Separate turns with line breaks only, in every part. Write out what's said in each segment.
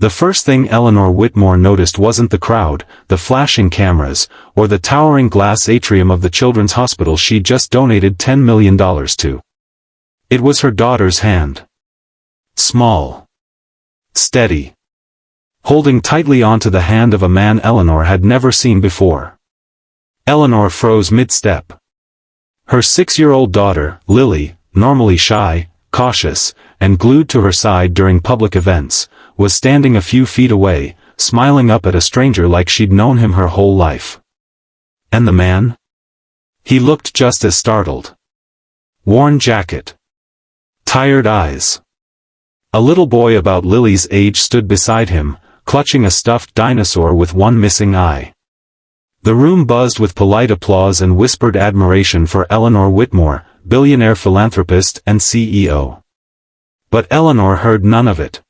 The first thing Eleanor Whitmore noticed wasn't the crowd, the flashing cameras, or the towering glass atrium of the children's hospital she just donated $10 million to. It was her daughter's hand. Small. Steady. Holding tightly onto the hand of a man Eleanor had never seen before. Eleanor froze mid-step. Her 6-year-old daughter, Lily, normally shy, cautious, and glued to her side during public events, was standing a few feet away, smiling up at a stranger like she'd known him her whole life. And the man? He looked just as startled. Worn jacket. Tired eyes. A little boy about Lily's age stood beside him, clutching a stuffed dinosaur with one missing eye. The room buzzed with polite applause and whispered admiration for Eleanor Whitmore, billionaire philanthropist and CEO. But Eleanor heard none of it.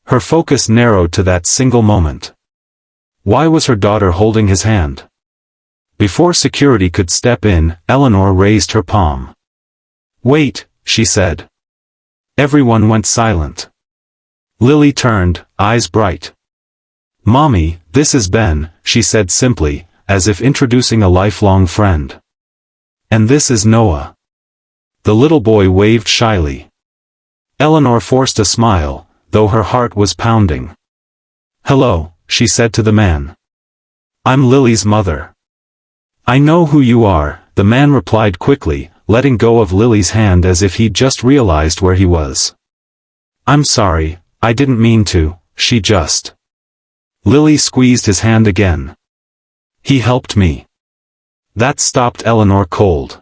Her focus narrowed to that single moment. Why was her daughter holding his hand? Before security could step in, Eleanor raised her palm. "Wait," she said. Everyone went silent. Lily turned, eyes bright. "Mommy, this is Ben," she said simply, as if introducing a lifelong friend. "And this is Noah." The little boy waved shyly. Eleanor forced a smile, though her heart was pounding. "Hello," she said to the man. "I'm Lily's mother." "I know who you are," the man replied quickly, letting go of Lily's hand as if he'd just realized where he was. "I'm sorry, I didn't mean to, she just..." Lily squeezed his hand again. "He helped me." That stopped Eleanor cold.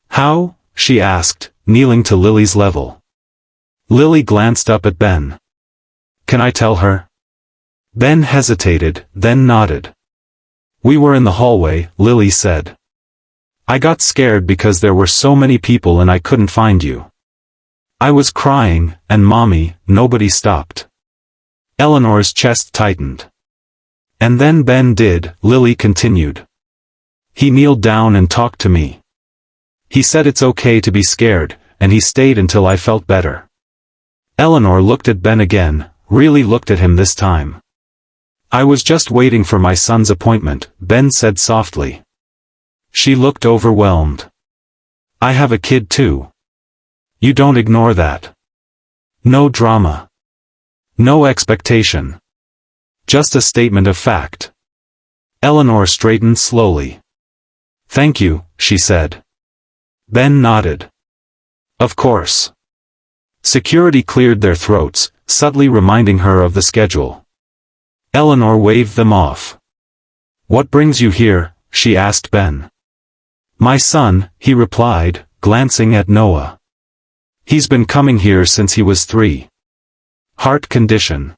"How?" she asked, kneeling to Lily's level. Lily glanced up at Ben. "Can I tell her?" Ben hesitated, then nodded. "We were in the hallway," Lily said. "I got scared because there were so many people and I couldn't find you. I was crying, and Mommy, nobody stopped." Eleanor's chest tightened. "And then Ben did," Lily continued. "He kneeled down and talked to me. He said it's okay to be scared, and he stayed until I felt better." Eleanor looked at Ben again, really looked at him this time. "I was just waiting for my son's appointment," Ben said softly. She looked overwhelmed. "I have a kid too. You don't ignore that. No drama. No expectation. Just a statement of fact." Eleanor straightened slowly. "Thank you," she said. Ben nodded. "Of course." Security cleared their throats, subtly reminding her of the schedule. Eleanor waved them off. "What brings you here?" she asked Ben. "My son," he replied, glancing at Noah. "He's been coming here since he was 3. Heart condition."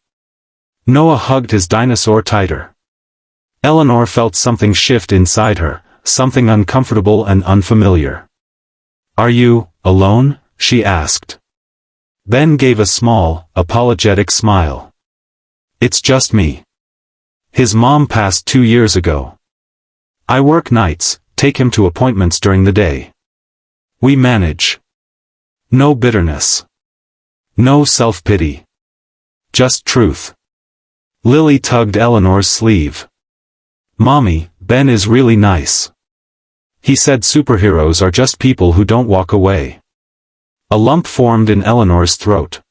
Noah hugged his dinosaur tighter. Eleanor felt something shift inside her, something uncomfortable and unfamiliar. "Are you alone?" she asked. Ben gave a small, apologetic smile. "It's just me. His mom passed 2 years ago. I work nights, take him to appointments during the day. We manage. No bitterness. No self-pity. Just truth." Lily tugged Eleanor's sleeve. "Mommy, Ben is really nice. He said superheroes are just people who don't walk away." A lump formed in Eleanor's throat.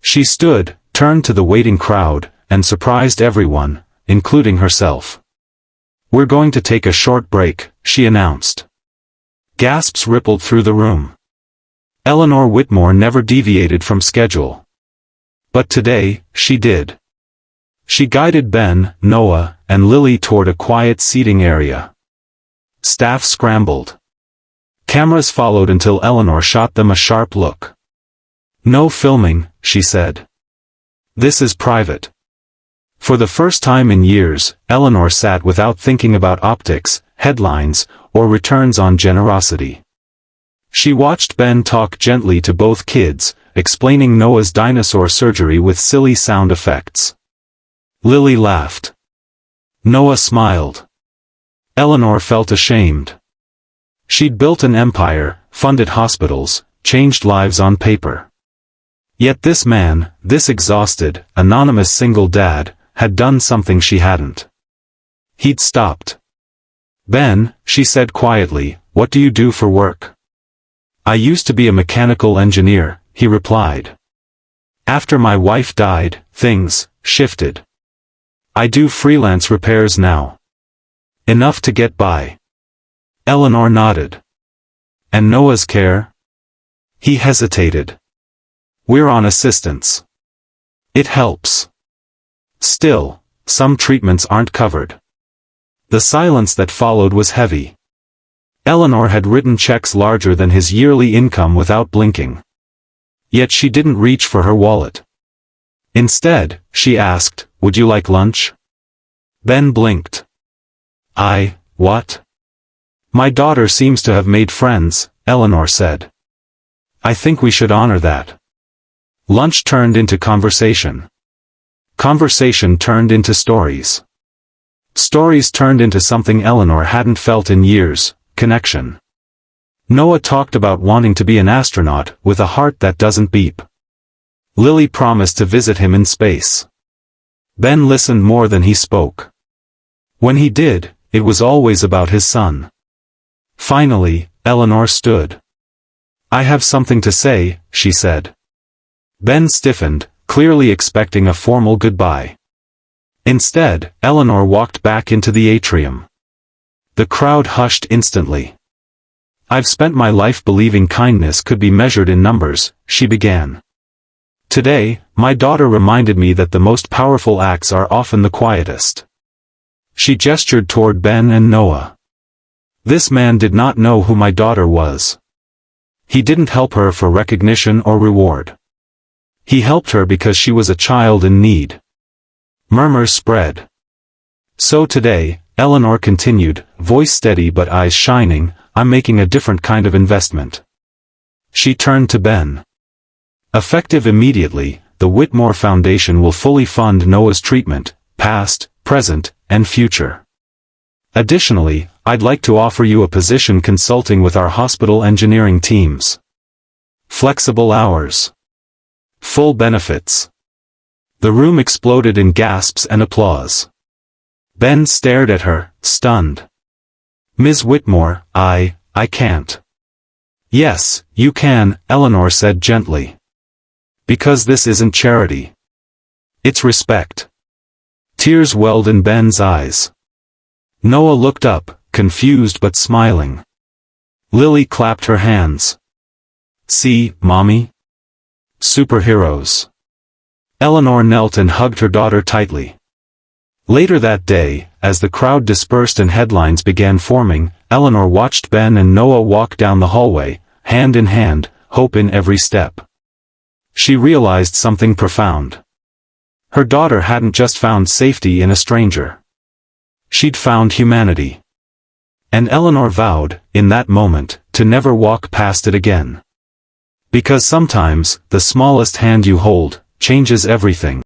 She stood, turned to the waiting crowd, and surprised everyone, including herself. "We're going to take a short break," she announced. Gasps rippled through the room. Eleanor Whitmore never deviated from schedule. But today, she did. She guided Ben, Noah, and Lily toward a quiet seating area. Staff scrambled. Cameras followed until Eleanor shot them a sharp look. "No filming," she said. "This is private." For the first time in years, Eleanor sat without thinking about optics, headlines, or returns on generosity. She watched Ben talk gently to both kids, explaining Noah's dinosaur surgery with silly sound effects. Lily laughed. Noah smiled. Eleanor felt ashamed. She'd built an empire, funded hospitals, changed lives on paper. Yet this man, this exhausted, anonymous single dad, had done something she hadn't. He'd stopped. "Ben," she said quietly, "what do you do for work?" "I used to be a mechanical engineer," he replied. "After my wife died, things shifted. I do freelance repairs now. Enough to get by." Eleanor nodded. "And Noah's care?" He hesitated. "We're on assistance. It helps. Still, some treatments aren't covered." The silence that followed was heavy. Eleanor had written checks larger than his yearly income without blinking. Yet she didn't reach for her wallet. Instead, she asked, "Would you like lunch?" Ben blinked. What? "My daughter seems to have made friends," Eleanor said. "I think we should honor that." Lunch turned into conversation. Conversation turned into stories. Stories turned into something Eleanor hadn't felt in years, connection. Noah talked about wanting to be an astronaut with a heart that doesn't beep. Lily promised to visit him in space. Ben listened more than he spoke. When he did, it was always about his son. Finally, Eleanor stood. "I have something to say," she said. Ben stiffened, clearly expecting a formal goodbye. Instead, Eleanor walked back into the atrium. The crowd hushed instantly. "I've spent my life believing kindness could be measured in numbers," she began. "Today, my daughter reminded me that the most powerful acts are often the quietest." She gestured toward Ben and Noah. "This man did not know who my daughter was. He didn't help her for recognition or reward. He helped her because she was a child in need." Murmurs spread. "So today," Eleanor continued, voice steady but eyes shining, "I'm making a different kind of investment." She turned to Ben. "Effective immediately, the Whitmore Foundation will fully fund Noah's treatment, past, present, and future. Additionally, I'd like to offer you a position consulting with our hospital engineering teams. Flexible hours. Full benefits." The room exploded in gasps and applause. Ben stared at her, stunned. "Ms. Whitmore, I can't." "Yes, you can," Eleanor said gently. "Because this isn't charity. It's respect." Tears welled in Ben's eyes. Noah looked up, confused but smiling. Lily clapped her hands. "See, Mommy? Superheroes." Eleanor knelt and hugged her daughter tightly. Later that day, as the crowd dispersed and headlines began forming, Eleanor watched Ben and Noah walk down the hallway, hand in hand, hope in every step. She realized something profound. Her daughter hadn't just found safety in a stranger. She'd found humanity. And Eleanor vowed, in that moment, to never walk past it again. Because sometimes, the smallest hand you hold changes everything.